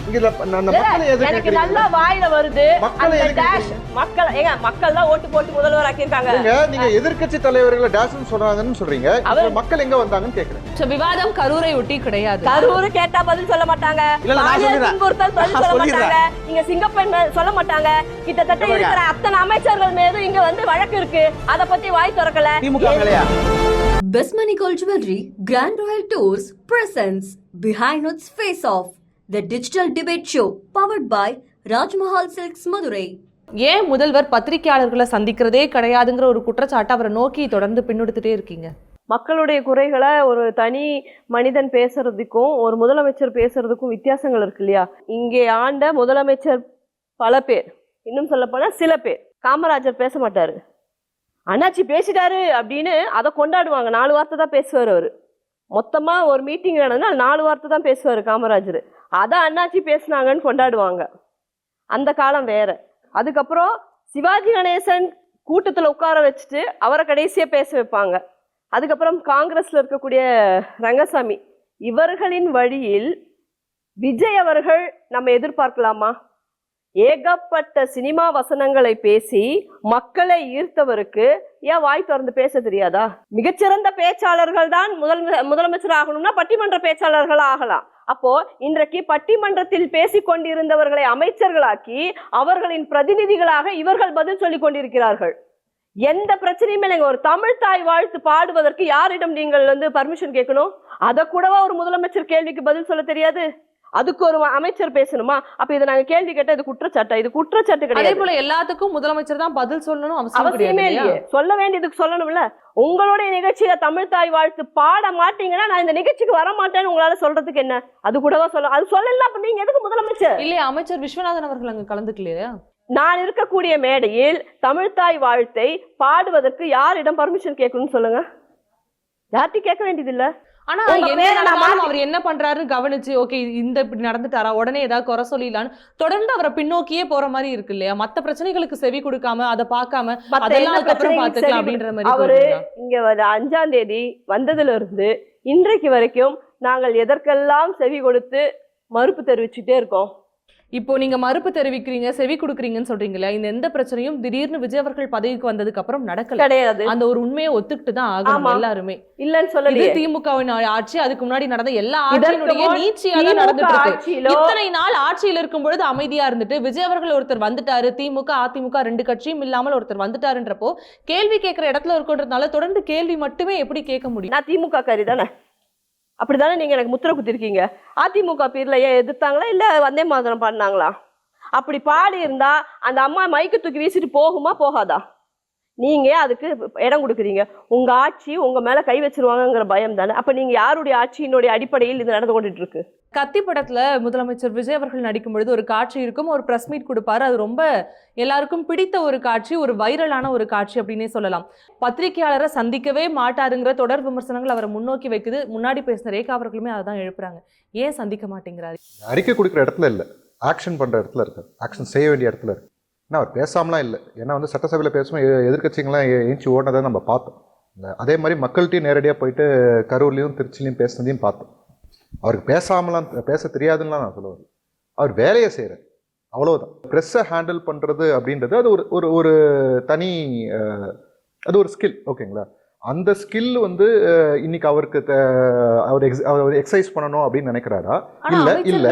எனக்கு நல்லா வாயில வருது. மக்கள் தான் ஓட்டு போட்டு முதல்வர் ஆக்கியிருக்காங்க. நீங்க எதிர்க்கட்சி தலைவர்களை டேஷ்னு சொல்றாங்கன்னு சொல்றீங்க. மக்கள் எங்க வந்தாங்கன்னு கேக்குறேன். விவாதம் கரூரை ஒட்டி கிடையாது. கரூர் கேட்டா பதில் சொல்ல மாட்டாங்க. பதில் சொல்ல மாட்டாங்க. இங்க சிங்கப்பெண் சொல்ல மாட்டாங்க. கிட்டத்தட்ட இருக்கிற அத்தனை அமைச்சர்கள் மீது இங்க வந்து வழக்கு இருக்கு. அத பத்தி வாய் திறக்கல. Besmani Gold Jewelry Grand Royal Tours presents Behind Its Face Off, the digital debate show powered by Raj Mahal Silks Madurai. ஏன் முதல்வர் பத்திரிகையாளர்களை சந்திக்கிறதே கிடையாதுங்கிற ஒரு குற்றச்சாட்டு அவரை நோக்கி தொடர்ந்து பின்னெடுத்துட்டே இருக்கீங்க? மக்களுடைய குறைகளை ஒரு தனி மனிதன் பேசுறதுக்கும் ஒரு முதலமைச்சர் பேசுறதுக்கும் வித்தியாசங்கள் இருக்கு இல்லையா? இங்கே ஆண்ட முதலமைச்சர் பல பேர், இன்னும் சொல்ல போனா சில பேர். காமராஜர் பேச மாட்டாரு, அண்ணாச்சி பேசிட்டாரு அப்படின்னு அதை கொண்டாடுவாங்க. 4 வார்த்தை தான் பேசுவார் அவர். மொத்தமா ஒரு மீட்டிங் நடந்தா 4 வார்த்தை தான் பேசுவார் காமராஜர். அதை அண்ணாச்சி பேசினாங்கன்னு கொண்டாடுவாங்க. அந்த காலம் வேற. அதுக்கப்புறம் சிவாஜி கணேசன் கூட்டத்தில் உட்கார வச்சுட்டு அவரை கடைசியாக பேச வைப்பாங்க. அதுக்கப்புறம் காங்கிரஸ்ல இருக்கக்கூடிய ரங்கசாமி, இவர்களின் வழியில் விஜய் அவர்கள் நம்ம எதிர்பார்க்கலாமா? ஏகப்பட்ட சினிமா வசனங்களை பேசி மக்களை ஈர்த்தவருக்கு ஏன் வாய் திறந்து பேச தெரியாதா? மிகச்சிறந்த பேச்சாளர்கள் தான் முதலமைச்சர் ஆகணும்னா பட்டிமன்ற பேச்சாளர்கள் ஆகலாம். அப்போ இன்றைக்கு பட்டிமன்றத்தில் பேசிக் கொண்டிருந்தவர்களை அமைச்சர்களாக்கி அவர்களின் பிரதிநிதிகளாக இவர்கள் பதில் சொல்லிக் கொண்டிருக்கிறார்கள். எந்த பிரச்சனையுமே இல்லைங்க. ஒரு தமிழ் தாய் வாழ்த்து பாடுவதற்கு யாரிடம் நீங்கள் வந்து பர்மிஷன் கேட்கணும்? அதை கூடவா ஒரு முதலமைச்சர் கேள்விக்கு பதில் சொல்ல தெரியாது? அதுக்கு ஒரு அமைச்சர் பேசணுமா? அப்ப இதை நாங்க கேள்வி கேட்டா இது குற்றச்சாட்டா? இது குற்றச்சாட்டு கிடையாது. அதே போல எல்லாத்துக்கும் முதலமைச்சர் தான் பதில் சொல்லணும் அவசியமே இல்லையே. சொல்ல வேண்டியதுக்கு சொல்லணும்ல. உங்களுடைய நிகழ்ச்சியில தமிழ் தாய் வாழ்த்து பாட மாட்டீங்கன்னா நான் இந்த நிகழ்ச்சிக்கு வர மாட்டேன்னு உங்களால சொல்றதுக்கு என்ன? அது கூடவா சொல்ல? அது சொல்லல. அப்ப நீங்க எதுக்கு முதலமைச்சர்? இல்லையா அமைச்சர் விஸ்வநாதன் அவர்கள் அங்க கலந்துக்கலையா? நான் இருக்கக்கூடிய மேடையில் தமிழ் தாய் வாழ்த்தை பாடுவதற்கு யாரிடம் பர்மிஷன் கேட்கணும்னு சொல்லுங்க. யார்கிட்ட கேட்க வேண்டியது இல்ல. ஆனா அவர் என்ன பண்றாரு கவனிச்சு ஓகே இந்த இப்படி நடந்துட்டாரா உடனே ஏதாவது குறை சொல்லிடலான்னு தொடர்ந்து அவரை பின்னோக்கியே போற மாதிரி இருக்கு இல்லையா? மத்த பிரச்சனைகளுக்கு செவி கொடுக்காம அதை பார்க்காம அதெல்லாம் அதுக்கப்புறம் பாத்துக்கலாம் அப்படின்ற மாதிரி. அவரு இங்க 5ஆம் தேதி வந்ததுல இருந்து இன்றைக்கு வரைக்கும் நாங்கள் எதற்கெல்லாம் செவி கொடுத்து மறுப்பு தெரிவிச்சுட்டே இருக்கோம். இப்போ நீங்க மறுப்பு தெரிவிக்கிறீங்க, செவி கொடுக்குறீங்கன்னு சொல்றீங்களா? இந்த எந்த பிரச்சனையும் திடீர்னு விஜய் அவர்கள் பதவிக்கு வந்ததுக்கு அப்புறம் நடக்கல கிடையாது. அந்த ஒரு உண்மையை ஒத்துக்கிட்டு தான் ஆகணும் எல்லாருமே. இல்லன்னு சொல்லல. திமுகவின் ஆட்சி, அதுக்கு முன்னாடி நடந்த எல்லா ஆட்சியினுடைய நீட்சியா தான் நடந்துட்டு இருக்கு. இத்தனை நாள் ஆட்சியில் இருக்கும் பொழுது அமைதியா இருந்துட்டு விஜய் அவர்கள் ஒருத்தர் வந்துட்டாரு, திமுக அதிமுக 2 கட்சியும் இல்லாமல் ஒருத்தர் வந்துட்டாருன்றப்போ கேள்வி கேட்கிற இடத்துல இருக்குன்றதுனால தொடர்ந்து கேள்வி மட்டுமே எப்படி கேட்க முடியும்? நான் திமுக காரி தானே, அப்படித்தானே நீங்க எனக்கு முத்திரை குத்திருக்கீங்க. அதிமுக பேர்ல ஏன் எதிர்த்தாங்களா இல்ல வந்தே மாதரம் பாடினாங்களா? அப்படி பாடி இருந்தா அந்த அம்மா மைக்கு தூக்கி வீசிட்டு போகுமா போகாதா? நீங்க அதுக்கு இடம் கொடுக்குறீங்க. உங்க ஆட்சி உங்க மேல கை வச்சிருவாங்கிற பயம் தானே. அப்ப நீங்க யாருடைய ஆட்சியினுடைய அடிப்படையில் இது நடந்து கொண்டுட்டு இருக்கு? கத்தி படத்துல முதலமைச்சர் விஜய் அவர்கள் நடிக்கும் பொழுது ஒரு காட்சி இருக்கும், ஒரு பிரஸ் மீட் கொடுப்பாரு. அது ரொம்ப எல்லாருக்கும் பிடித்த ஒரு காட்சி, ஒரு வைரலான ஒரு காட்சி அப்படின்னே சொல்லலாம். பத்திரிகையாளரை சந்திக்கவே மாட்டாருங்கிற தொடர் விமர்சனங்கள் அவரை முன்னோக்கி வைக்குது. முன்னாடி பேசின ரேகா அவர்களுமே அதான் எழுப்புறாங்க. ஏன் சந்திக்க மாட்டேங்கிறாரு? அறிக்கை கொடுக்குற இடத்துல இல்ல, ஆக்ஷன் பண்ற இடத்துல இருக்கு, ஆக்ஷன் செய்ய வேண்டிய இடத்துல இருக்கு. ஏன்னா அவர் பேசாமலாம் இல்லை. ஏன்னா வந்து சட்டசபையில் பேசும்போது எதிர்கட்சிகள்லாம் ஏஞ்சி ஓடினதை நம்ம பார்த்தோம். அதே மாதிரி மக்கள்கிட்டையும் நேரடியாக போயிட்டு கரூர்லையும் திருச்சிலையும் பேசுனதையும் பார்த்தோம். அவருக்கு பேச தெரியாதுன்னா நான் சொல்லுவேன். அவர் வேலையை செய்கிறார், அவ்வளோதான். ப்ரெஸ்ஸை ஹேண்டில் பண்ணுறது அப்படின்றது அது ஒரு ஒரு தனி, அது ஒரு ஸ்கில். ஓகேங்களா? அந்த ஸ்கில் வந்து இன்னைக்கு அவருக்கு அவர் எக்ஸசைஸ் பண்ணணும் அப்படின்னு நினைக்கிறாரா? இல்ல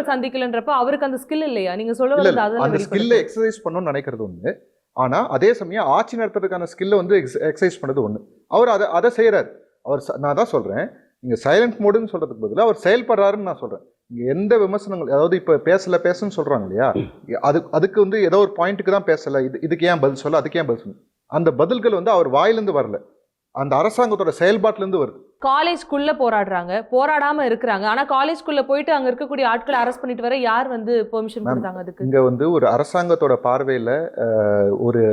சந்திக்கலன்றப்ப அவருக்கு அந்த ஸ்கில் இல்லையா? நீங்க சொல்லுவது அந்த ஸ்கில்ல எக்ஸசைஸ் பண்ணணும்னு நினைக்கிறது ஒண்ணு. ஆனா அதே சமயம் ஆட்சி நடத்துறதுக்கான ஸ்கில்ல வந்து எக்ஸசைஸ் பண்றது ஒண்ணு. அவர் அதை செய்யறாரு. நான் தான் சொல்றேன், நீங்க சைலண்ட் மோடுன்னு சொல்றதுக்கு பதிலாக அவர் செயல்படுறாருன்னு நான் சொல்றேன். இங்க எந்த விமர்சனங்கள், அதாவது இப்ப பேசுன்னு சொல்றாங்க இல்லையா, அதுக்கு வந்து ஏதோ ஒரு பாயிண்ட்டுக்கு தான் பேசல, இதுக்கு ஏன் பதில் சொல்ல, அதுக்கு ஏன் பதில் சொல்ல, அந்த பதில்கள் வந்து அவர் வாயிலிருந்து வரல, அந்த அரசாங்கத்தோட செயல்பாட்டிலிருந்து வருது. காலேஜ்குள்ள போராடுறாங்க, போராடாம இருக்கிறாங்க. ஆனா காலேஜ்குள்ள போயிட்டு அங்க இருக்கக்கூடிய ஆட்களை அரெஸ்ட் பண்ணிட்டு வர யார் வந்து பெர்மிஷன் கொடுத்தாங்க? அதுக்கு இங்க வந்து ஒரு அரசாங்கத்தோட பார்வையில ஒரு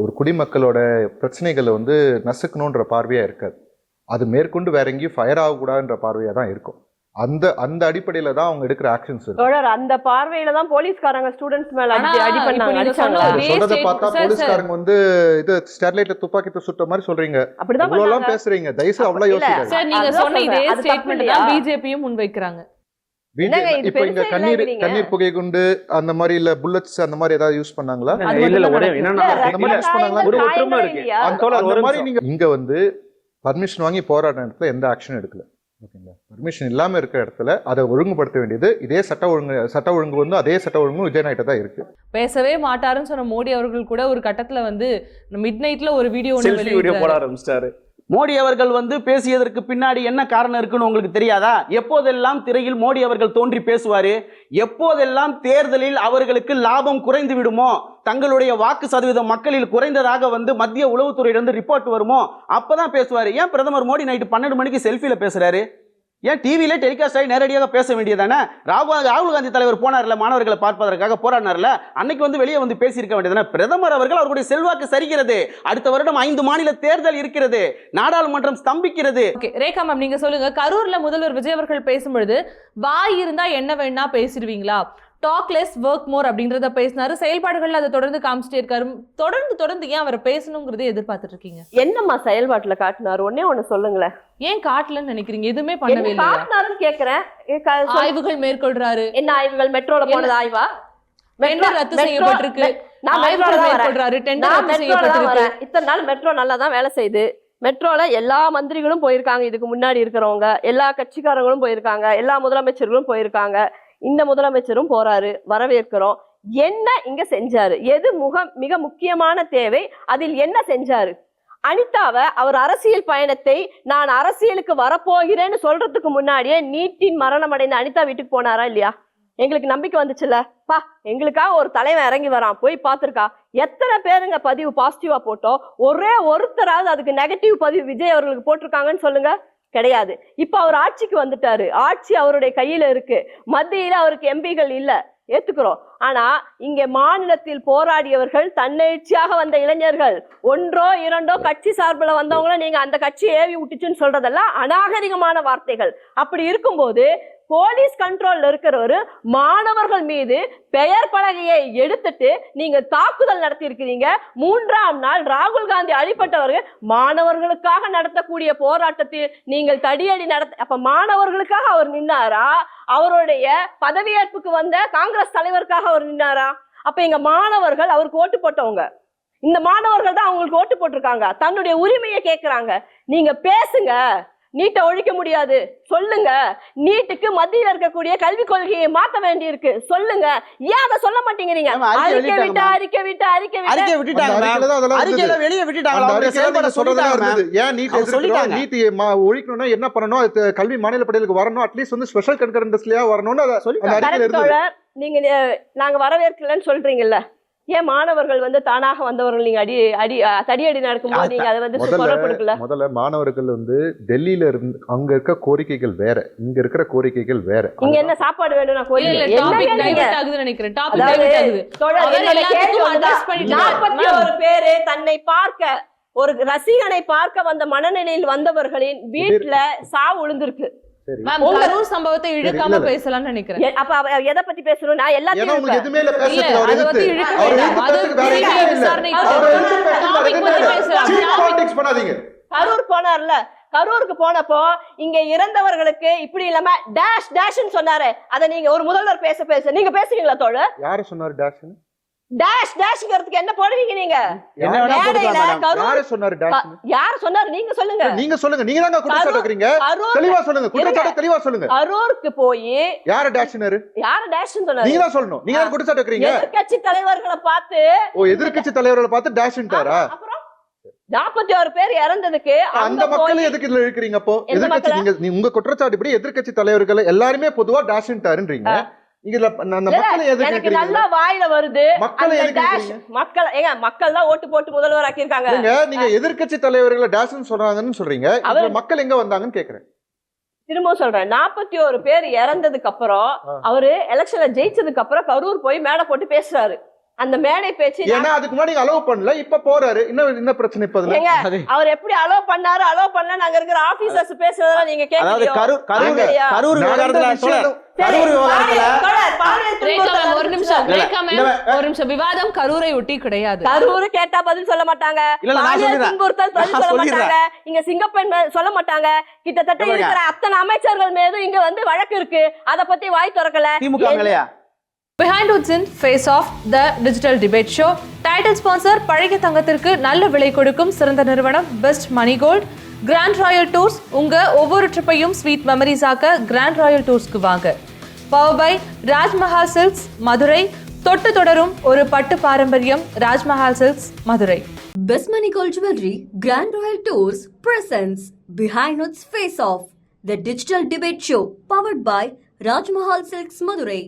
ஒரு குடிமக்களோட பிரச்சனைகளை வந்து நசுக்கணுன்ற பார்வையா இருக்காது. அது மேற்கொண்டு வேற எங்கேயும் ஃபயர் ஆகக்கூடாதுன்ற பார்வையா தான் இருக்கும். அந்த அடிப்படையில தான் அவங்க எடுக்கிற ஆக்ஷன்ஸ் இருக்கு. அந்த பார்வையில தான் போலீஸ்காரங்க ஸ்டூடண்ட்ஸ் மேல அடி பண்ணாங்க. சொல்றத பார்த்தா போலீஸ்காரங்க வந்து இது ஸ்டெர்லைட்ல துப்பாக்கி சுட்ட மாதிரி சொல்றீங்க. அவ்வளவுலாம் பேசுறீங்க. தயவுசெய்து அவ்வளவு யோசிக்காதீங்க. சார், நீங்க சொன்ன இதே ஸ்டேட்மென்ட் தான் பிஜேபியும் முன்வைக்கிறாங்க. என்னங்க இது இப்போ இங்க பெருசா இல்லைங்கிறீங்க. கண்ணீர் புகை குண்டு அந்த மாதிரி இல்ல புல்லட்ஸ் அந்த மாதிரி ஏதாவது யூஸ் பண்ணாங்களா? அது இல்ல இல்ல மட்டும் ஒரே தான் என்னன்னா இல்ல, அந்த மாதிரி யூஸ் பண்ணாங்களா? ஒரு காயங்கள் ஒற்றுமை இருக்கு. இல்லையா? அந்த மாதிரி நீங்க இங்க வந்து பர்மிஷன் வாங்கி போராட்ட இடத்துல எந்த ஆக்ஷனும் எடுக்கல. ஓகேங்களா? பர்மிஷன் இல்லாம இருக்கிற இடத்துல அதை ஒழுங்குபடுத்த வேண்டியது இதே சட்ட ஒழுங்கு வந்து அதே சட்ட ஒழுங்கும் விஜய் நாயிட்ட தான் இருக்கு. பேசவே மாட்டாருன்னு சொன்ன மோடி அவர்கள் கூட ஒரு கட்டத்துல வந்து மிட் நைட்ல ஒரு வீடியோ செல்ஃபி வீடியோ போட ஆரம்பிச்சிட்டாரு. மோடி அவர்கள் வந்து பேசியதற்கு பின்னாடி என்ன காரணம் இருக்குன்னு உங்களுக்கு தெரியாதா? எப்போதெல்லாம் திரையில் மோடி அவர்கள் தோன்றி பேசுவாரு, எப்போதெல்லாம் தேர்தலில் அவர்களுக்கு லாபம் குறைந்து விடுமோ, தங்களுடைய வாக்கு சதவீதம் மக்களில் குறைந்ததாக வந்து மத்திய உளவுத்துறையிலிருந்து ரிப்போர்ட் வருமோ அப்பதான் பேசுவாரு. ஏன் பிரதமர் மோடி நைட்டு 12 மணிக்கு செல்ஃபில பேசுறாரு? ஏன் டிவியில டெலிகாஸ்ட் ஆகி நேரடியாக பேச வேண்டியதானே? ராகுல் காந்தி தலைவர் போனார்ல மாணவர்களை பார்ப்பதற்காக போராடினார்ல, அன்னைக்கு வந்து வெளியே வந்து பேசியிருக்க வேண்டியதானே? பிரதமர் அவர்கள் அவருடைய செல்வாக்கு சரிகிறது. அடுத்த வருடம் 5 மாநில தேர்தல் இருக்கிறது, நாடாளுமன்றம் ஸ்தம்பிக்கிறது. ஓகே ரேகா மேம் நீங்க சொல்லுங்க, கரூர்ல முதல்வர் விஜய் அவர்கள் பேசும்பொழுது வாய் இருந்தா என்ன வேணா பேசிடுவீங்களா, டாக் லெஸ் ஒர்க் மோர் அப்படின்றத பேசினாரு, செயல்பாடுகள்ல அதை தொடர்ந்து காமிச்சிட்டே இருக்காரு. தொடர்ந்து ஏன் அவரை பேசணுங்கிறதை எதிர்பார்த்துட்டு இருக்கீங்க? என்னம்மா செயல்பாட்டுல காட்டினாரு? ஒண்ணு சொல்லுங்களேன். ஏன் காட்டலன்னு நினைக்கிறீங்க? எதுவுமே பண்ணவே என்ன இல்லையா? காட்டினாருன்னு கேக்குறேன். ஆய்வுகள் மேற்கொள்றாரு. என்ன ஆய்வுகள்? மெட்ரோல போனது ஆய்வா? டெண்டர் ரத்து செய்யப்பட்டிருக்கு. நான் ஆய்வுகள் மெட்ரோல தான் வரேன். மேற்கொள்றாரு. டெண்டர் நான் ரத்து மெட்ரோல தான் செய்யப்பட்டிருக்கு. வரேன். இத்தனை நாள் மெட்ரோ நல்லா தான் வேலை செய்யுது. மெட்ரோல எல்லா மந்திரிகளும் போயிருக்காங்க, இதுக்கு முன்னாடி இருக்கிறவங்க எல்லா கட்சிக்காரங்களும் போயிருக்காங்க, எல்லா முதலமைச்சர்களும் போயிருக்காங்க, இந்த முதலமைச்சரும் போறாரு, வரவேற்கிறோம். என்ன இங்க செஞ்சாரு? எது மிக முக்கியமான தேவை? அதில் என்ன செஞ்சாரு? அனிதாவை அவர் அரசியல் பயணத்தை நான் அரசியலுக்கு வரப்போகிறேன்னு சொல்றதுக்கு முன்னாடியே நீட்டின் மரணம் அடைந்த அனிதா வீட்டுக்கு போனாரா இல்லையா? எங்களுக்கு நம்பிக்கை வந்துச்சுல்ல, பா எங்களுக்காக ஒரு தலைவன் இறங்கி வரான், போய் பார்த்துருக்கா. எத்தனை பேருங்க பதிவு பாசிட்டிவா போட்டோம்? ஒரே ஒருத்தராவது அதுக்கு நெகட்டிவ் பதிவு விஜய் அவர்களுக்கு போட்டிருக்காங்கன்னு சொல்லுங்க. கிடையாது. இப்ப அவர் ஆட்சிக்கு வந்துட்டாரு, ஆட்சி அவருடைய கையில இருக்கு, மத்தியில அவருக்கு எம்பிகள் இல்ல, ஏத்துக்கிறோம். ஆனா இங்க மாநிலத்தில் போராடியவர்கள் தன்னெழுச்சியாக வந்த இளைஞர்கள், ஒன்றோ இரண்டோ கட்சி சார்பில் வந்தவங்கள நீங்க அந்த கட்சி ஏவி விட்டுச்சுன்னு சொல்றதெல்லாம் அநாகரிகமான வார்த்தைகள். அப்படி இருக்கும்போது போலீஸ் கண்ட்ரோல்ல இருக்கிறவரு மாணவர்கள் மீது பெயர் பலகையை எடுத்துட்டு நீங்க தாக்குதல் நடத்தி இருக்கிறீங்க. 3ஆம் நாள் ராகுல் காந்தி அடிப்பட்டவர்கள் மாணவர்களுக்காக நடத்தக்கூடிய போராட்டத்தில் நீங்கள் தடியடி அப்ப மாணவர்களுக்காக அவர் நின்னாரா? அவருடைய பதவியேற்புக்கு வந்த காங்கிரஸ் தலைவருக்காக அவர் நின்னாரா? அப்ப இங்க மாணவர்கள் அவருக்கு ஓட்டு போட்டவங்க, இந்த மாணவர்கள் தான் அவங்களுக்கு ஓட்டு போட்டிருக்காங்க, தன்னுடைய உரிமையை கேட்கிறாங்க. நீங்க பேசுங்க, நீட்டை ஒழிக்க முடியாது சொல்லுங்க, நீட்டுக்கு மத்தியில் இருக்கக்கூடிய கல்விக் கொள்கையை மாற்ற வேண்டி இருக்கு சொல்லுங்க. ஏன் அதை சொல்ல மாட்டேங்கிறீங்க? அறிக்கை ஒழிக்கணும்னா என்ன பண்ணணும்? கல்வி மாநில பட்டியலுக்கு வரணும், அட்லீஸ்ட் வந்து ஸ்பெஷல் கன்கரன்ஸ்லயா வரணும்னு நீங்க நாங்க வரவேற்கலன்னு சொல்றீங்கல்ல, ஏன் மாணவர்கள் வந்து தானாக வந்தவர்கள் நீங்க தடியடி நடக்கும்போது நீங்க அதை வந்து குரல் கொடுக்கல? முதல்ல மாணவர்கள் வந்து டெல்லியில இருந்து அங்க இருக்க கோரிக்கைகள் வேற, இங்க இருக்கிற கோரிக்கைகள் வேற. இங்க என்ன சாப்பாடு வேணும்? நான் கோரிக்கை நினைக்கிறேன். 41 பேரு தன்னை பார்க்க, ஒரு ரசிகனை பார்க்க வந்த மனநிலையில் வந்தவர்களின் வீட்டுல சாவு விழுந்திருக்கு. கரூர் சம்பவத்தை இழுக்காம பேசலாம்னு நினைக்கிறேன். அப்ப எதை பத்தி பேசணும்? நான் எல்லாத்தையும் கரூர் போனார்ல, கரூருக்கு போனப்போ இங்க இறந்தவர்களுக்கு இப்படி இல்லாம டேஷ் டேஷ்னு சொன்னாரு. அதை நீங்க ஒரு முதல்வர் பேச நீங்க பேசுறீங்களா தோழர்? யாரு சொன்னாரு டேஷ்? டேஷ் டேஷ்ங்கிறதுக்கு என்ன போடுவீங்க நீங்க? யார் சொன்னாரு? நீங்க சொல்லுங்க. நீங்க சொல்லுங்க, நீங்க தான் குற்றச்சாட்டு வைக்கிறீங்க. தெளிவா சொல்லுங்க, குற்றச்சாட்டு தெளிவா சொல்லுங்க. கரூருக்கு போய் யாரு டேஷ்னரு? யாரு டேஷ்னு சொன்னாரு? நீங்க தான் சொல்லணும். நீங்க தான் குற்றச்சாட்டு வைக்கிறீங்க. எதிர்க்கட்சி தலைவர்களை பார்த்து எதிர்க்கட்சி தலைவர்களை பார்த்து டேஷ்ன்றாரா? அப்புறம் 41 பேர் இறந்ததுக்கு அந்த மக்கள் எதுக்கு இதுல இருக்கிறீங்க? அப்போ எதிர்க்கட்சி நீங்க உங்க குற்றச்சாட்டு இப்படி எதிர்க்கட்சி தலைவர்கள் எல்லாருமே பொதுவா டேஷ்ன்றாருன்றீங்க. எனக்கு நல்லா வாயில வருது. மக்கள் தான் ஓட்டு போட்டு முதல்வர் ஆக்கியிருக்காங்க. நீங்க எதிர்க்கட்சி தலைவர்களை டேஷ்னு சொல்றாங்கன்னு சொல்றீங்க, மக்கள் எங்க வந்தாங்கன்னு கேக்குறேன். திரும்ப சொல்றேன், 41 பேர் இறந்ததுக்கு அப்புறம் அவரு எலெக்ஷன்ல ஜெயிச்சதுக்கு அப்புறம் கரூர் போய் மேடை போட்டு பேசுறாரு. அந்த மேடை பேச்சு அதுக்கு முன்னாடி அலோவ் பண்ணல, இப்ப போறாரு. என்ன பிரச்சனை? இப்ப அவர் எப்படி அலோவ் பண்ணாரு அலோவ் பண்ணல நாங்க இருக்கிற ஆபீசர்ஸ் பேசுறதெல்லாம் நீங்க கேக்குறீங்க. கரூர் விவகாரத்துல ஒரு நிமிஷம் நிமிஷம் இல்ல, ரேகா ma'am, இல்ல, ஒரு நிமிஷம். விவாதம் கரூரை ஒட்டி கிடையாது. கரூர் கேட்டா பதில் சொல்ல மாட்டாங்க, இல்ல, நான் பாலியல் சொல்லிடுறேன். துன்புறுத்தல் பதில் நான் சொல்ல சொல்லிடுறேன். மாட்டாங்க, இங்க சிங்கப்பெண் சொல்ல மாட்டாங்க. கிட்டத்தட்ட இல்லைங்க. இருக்கிற அத்தனை அமைச்சர்கள் மீதும் இங்க வந்து வழக்கு இருக்கு, அத பத்தி வாய் திறக்கல. திமுக மேலையா? Behind Woods in Face Off, the digital debate show. Title sponsor பழைய தங்கத்திற்கு நல்ல விலை கொடுக்கும் சிறந்த நிறுவனம் best money gold. Grand royal tours, உங்க ஒவ்வொரு ட்ரிப்பையும் ஸ்வீட் மெமரிஸ் ஆக்க கிராண்ட் ராயல் டூர்ஸ்க்கு வாங்க. Power by Rajmahal silks Madurai. தொட்டு தொடரும் ஒரு பட்டு பாரம்பரியம் Rajmahal silks Madurai. Best Money Gold Jewelry Grand Royal Tours presents Behind Woods Face Off, the digital debate show powered by Rajmahal Silks Madurai.